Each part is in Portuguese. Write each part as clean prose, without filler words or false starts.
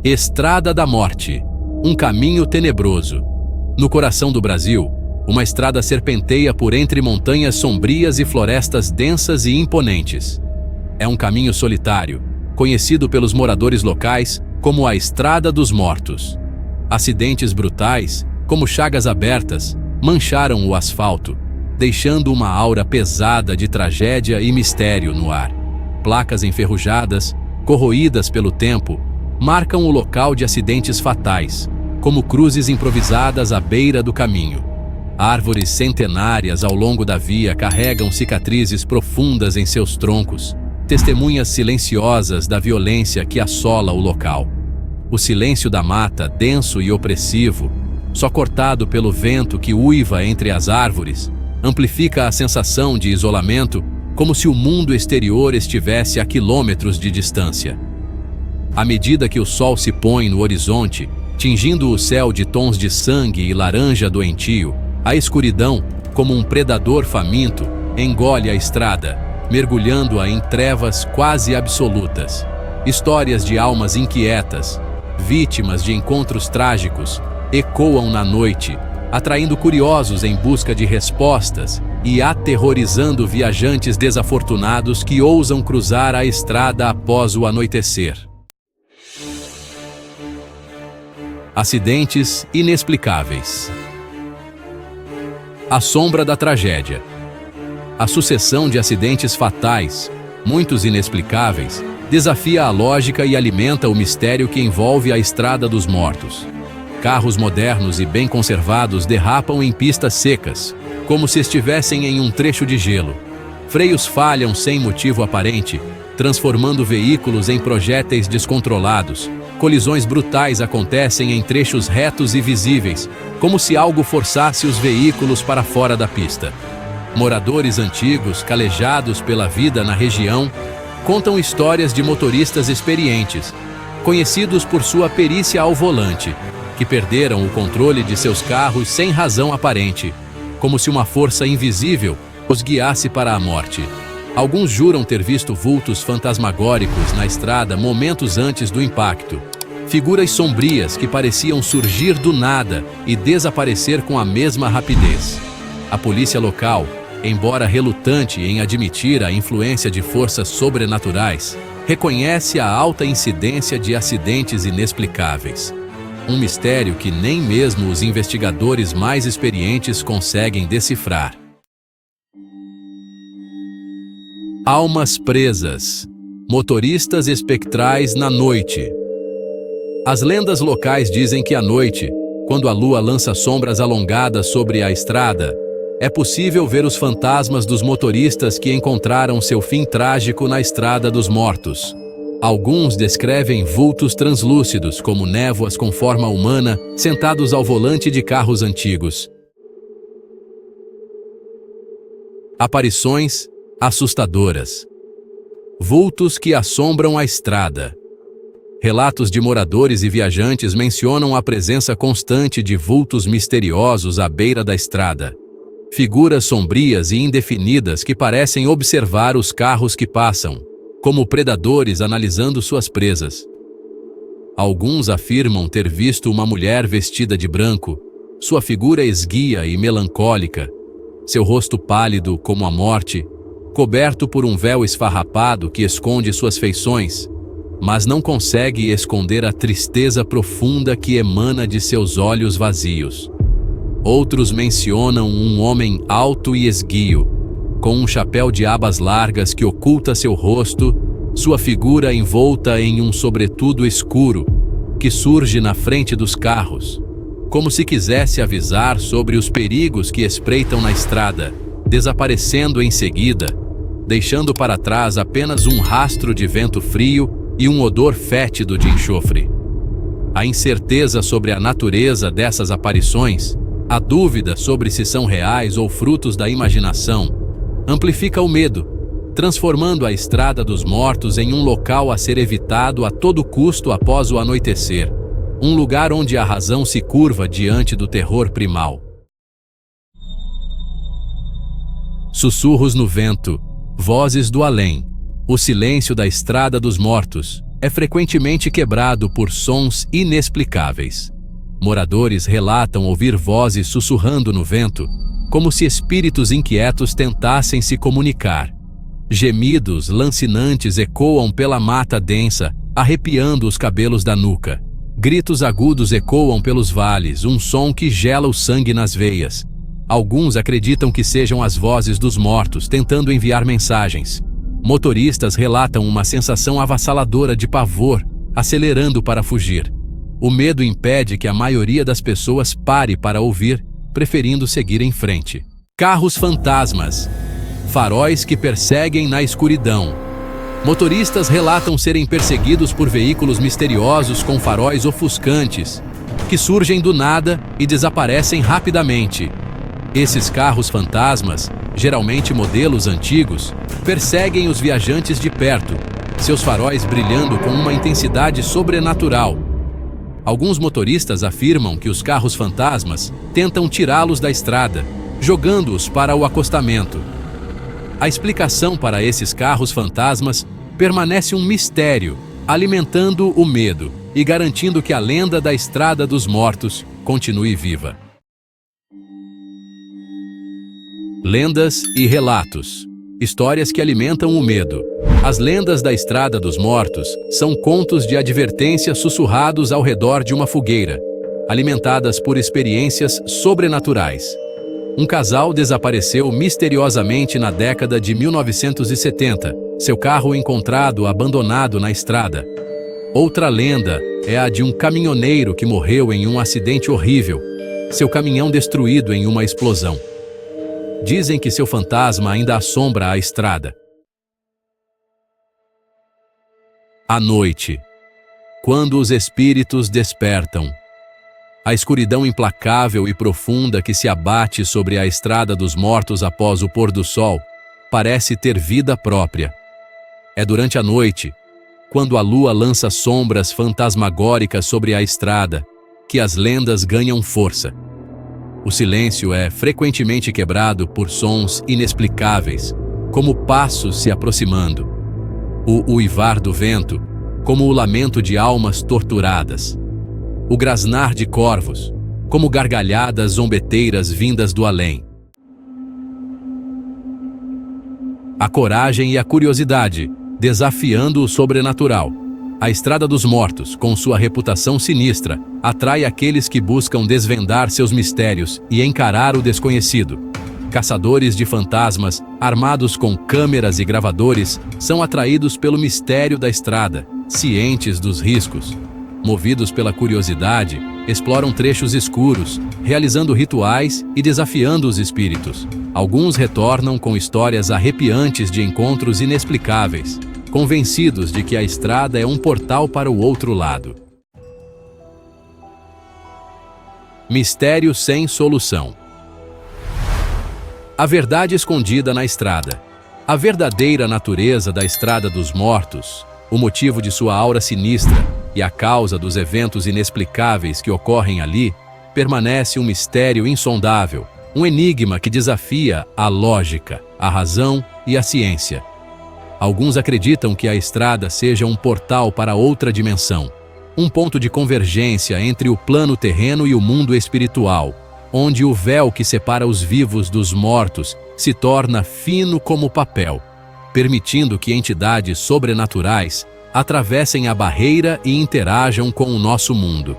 Estrada da Morte, um caminho tenebroso. No coração do Brasil, uma estrada serpenteia por entre montanhas sombrias e florestas densas e imponentes. É um caminho solitário, conhecido pelos moradores locais como a Estrada dos Mortos. Acidentes brutais, como chagas abertas, mancharam o asfalto, deixando uma aura pesada de tragédia e mistério no ar. Placas enferrujadas, corroídas pelo tempo, marcam o local de acidentes fatais, como cruzes improvisadas à beira do caminho. Árvores centenárias ao longo da via carregam cicatrizes profundas em seus troncos, testemunhas silenciosas da violência que assola o local. O silêncio da mata, denso e opressivo, só cortado pelo vento que uiva entre as árvores, amplifica a sensação de isolamento, como se o mundo exterior estivesse a quilômetros de distância. À medida que o sol se põe no horizonte, tingindo o céu de tons de sangue e laranja doentio, a escuridão, como um predador faminto, engole a estrada, mergulhando-a em trevas quase absolutas. Histórias de almas inquietas, vítimas de encontros trágicos, ecoam na noite, atraindo curiosos em busca de respostas e aterrorizando viajantes desafortunados que ousam cruzar a estrada após o anoitecer. Acidentes inexplicáveis. A sombra da tragédia. A sucessão de acidentes fatais, muitos inexplicáveis, desafia a lógica e alimenta o mistério que envolve a Estrada dos Mortos. Carros modernos e bem conservados derrapam em pistas secas, como se estivessem em um trecho de gelo. Freios falham sem motivo aparente, transformando veículos em projéteis descontrolados. Colisões brutais acontecem em trechos retos e visíveis, como se algo forçasse os veículos para fora da pista. Moradores antigos, calejados pela vida na região, contam histórias de motoristas experientes, conhecidos por sua perícia ao volante, que perderam o controle de seus carros sem razão aparente, como se uma força invisível os guiasse para a morte. Alguns juram ter visto vultos fantasmagóricos na estrada momentos antes do impacto. Figuras sombrias que pareciam surgir do nada e desaparecer com a mesma rapidez. A polícia local, embora relutante em admitir a influência de forças sobrenaturais, reconhece a alta incidência de acidentes inexplicáveis. Um mistério que nem mesmo os investigadores mais experientes conseguem decifrar. Almas presas. Motoristas espectrais na noite. As lendas locais dizem que à noite, quando a lua lança sombras alongadas sobre a estrada, é possível ver os fantasmas dos motoristas que encontraram seu fim trágico na Estrada dos Mortos. Alguns descrevem vultos translúcidos, como névoas com forma humana, sentados ao volante de carros antigos. Aparições assustadoras. Vultos que assombram a estrada. Relatos de moradores e viajantes mencionam a presença constante de vultos misteriosos à beira da estrada. Figuras sombrias e indefinidas que parecem observar os carros que passam, como predadores analisando suas presas. Alguns afirmam ter visto uma mulher vestida de branco, sua figura esguia e melancólica, seu rosto pálido como a morte, coberto por um véu esfarrapado que esconde suas feições, mas não consegue esconder a tristeza profunda que emana de seus olhos vazios. Outros mencionam um homem alto e esguio, com um chapéu de abas largas que oculta seu rosto, sua figura envolta em um sobretudo escuro, que surge na frente dos carros, como se quisesse avisar sobre os perigos que espreitam na estrada, desaparecendo em seguida, deixando para trás apenas um rastro de vento frio e um odor fétido de enxofre. A incerteza sobre a natureza dessas aparições, a dúvida sobre se são reais ou frutos da imaginação, amplifica o medo, transformando a Estrada dos Mortos em um local a ser evitado a todo custo após o anoitecer, um lugar onde a razão se curva diante do terror primal. Sussurros no vento, vozes do além, o silêncio da Estrada dos Mortos, é frequentemente quebrado por sons inexplicáveis. Moradores relatam ouvir vozes sussurrando no vento, como se espíritos inquietos tentassem se comunicar. Gemidos lancinantes ecoam pela mata densa, arrepiando os cabelos da nuca. Gritos agudos ecoam pelos vales, um som que gela o sangue nas veias. Alguns acreditam que sejam as vozes dos mortos tentando enviar mensagens. Motoristas relatam uma sensação avassaladora de pavor, acelerando para fugir. O medo impede que a maioria das pessoas pare para ouvir, preferindo seguir em frente. Carros fantasmas. Faróis que perseguem na escuridão. Motoristas relatam serem perseguidos por veículos misteriosos com faróis ofuscantes, que surgem do nada e desaparecem rapidamente. Esses carros fantasmas, geralmente modelos antigos, perseguem os viajantes de perto, seus faróis brilhando com uma intensidade sobrenatural. Alguns motoristas afirmam que os carros fantasmas tentam tirá-los da estrada, jogando-os para o acostamento. A explicação para esses carros fantasmas permanece um mistério, alimentando o medo e garantindo que a lenda da Estrada dos Mortos continue viva. Lendas e relatos. Histórias que alimentam o medo. As lendas da Estrada dos Mortos são contos de advertência sussurrados ao redor de uma fogueira, alimentadas por experiências sobrenaturais. Um casal desapareceu misteriosamente na década de 1970, seu carro encontrado abandonado na estrada. Outra lenda é a de um caminhoneiro que morreu em um acidente horrível, seu caminhão destruído em uma explosão. Dizem que seu fantasma ainda assombra a estrada. À noite, quando os espíritos despertam. A escuridão implacável e profunda que se abate sobre a Estrada dos Mortos após o pôr do sol parece ter vida própria. É durante a noite, quando a lua lança sombras fantasmagóricas sobre a estrada, que as lendas ganham força. O silêncio é frequentemente quebrado por sons inexplicáveis, como passos se aproximando. O uivar do vento, como o lamento de almas torturadas. O grasnar de corvos, como gargalhadas zombeteiras vindas do além. A coragem e a curiosidade, desafiando o sobrenatural. A Estrada dos Mortos, com sua reputação sinistra, atrai aqueles que buscam desvendar seus mistérios e encarar o desconhecido. Caçadores de fantasmas, armados com câmeras e gravadores, são atraídos pelo mistério da estrada, cientes dos riscos. Movidos pela curiosidade, exploram trechos escuros, realizando rituais e desafiando os espíritos. Alguns retornam com histórias arrepiantes de encontros inexplicáveis, convencidos de que a estrada é um portal para o outro lado. Mistério sem solução. A verdade escondida na estrada. A verdadeira natureza da Estrada dos Mortos, o motivo de sua aura sinistra e a causa dos eventos inexplicáveis que ocorrem ali, permanece um mistério insondável, um enigma que desafia a lógica, a razão e a ciência. Alguns acreditam que a estrada seja um portal para outra dimensão, um ponto de convergência entre o plano terreno e o mundo espiritual, onde o véu que separa os vivos dos mortos se torna fino como papel, permitindo que entidades sobrenaturais atravessem a barreira e interajam com o nosso mundo.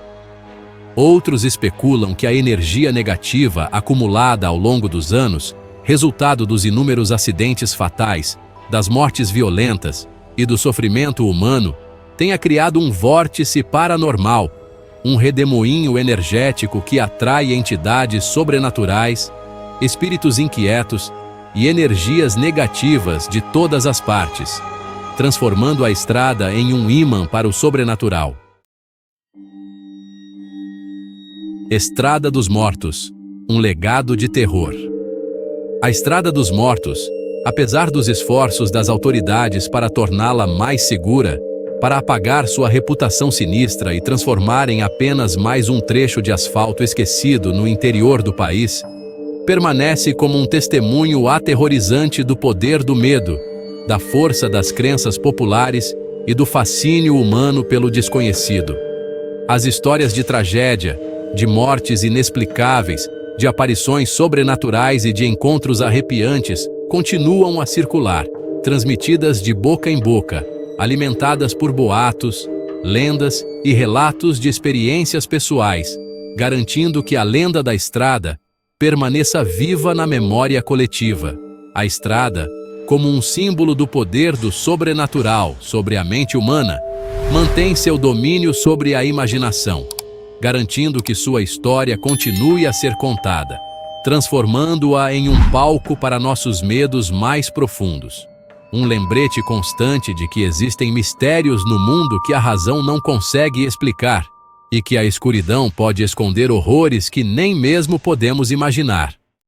Outros especulam que a energia negativa acumulada ao longo dos anos, resultado dos inúmeros acidentes fatais, das mortes violentas e do sofrimento humano, tenha criado um vórtice paranormal, um redemoinho energético que atrai entidades sobrenaturais, espíritos inquietos e energias negativas de todas as partes, transformando a estrada em um ímã para o sobrenatural. Estrada dos Mortos, um legado de terror. A Estrada dos Mortos, apesar dos esforços das autoridades para torná-la mais segura, para apagar sua reputação sinistra e transformar em apenas mais um trecho de asfalto esquecido no interior do país, permanece como um testemunho aterrorizante do poder do medo, da força das crenças populares e do fascínio humano pelo desconhecido. As histórias de tragédia, de mortes inexplicáveis, de aparições sobrenaturais e de encontros arrepiantes continuam a circular, transmitidas de boca em boca, alimentadas por boatos, lendas e relatos de experiências pessoais, garantindo que a lenda da estrada permaneça viva na memória coletiva. A estrada, como um símbolo do poder do sobrenatural sobre a mente humana, mantém seu domínio sobre a imaginação, garantindo que sua história continue a ser contada, transformando-a em um palco para nossos medos mais profundos. Um lembrete constante de que existem mistérios no mundo que a razão não consegue explicar e que a escuridão pode esconder horrores que nem mesmo podemos imaginar.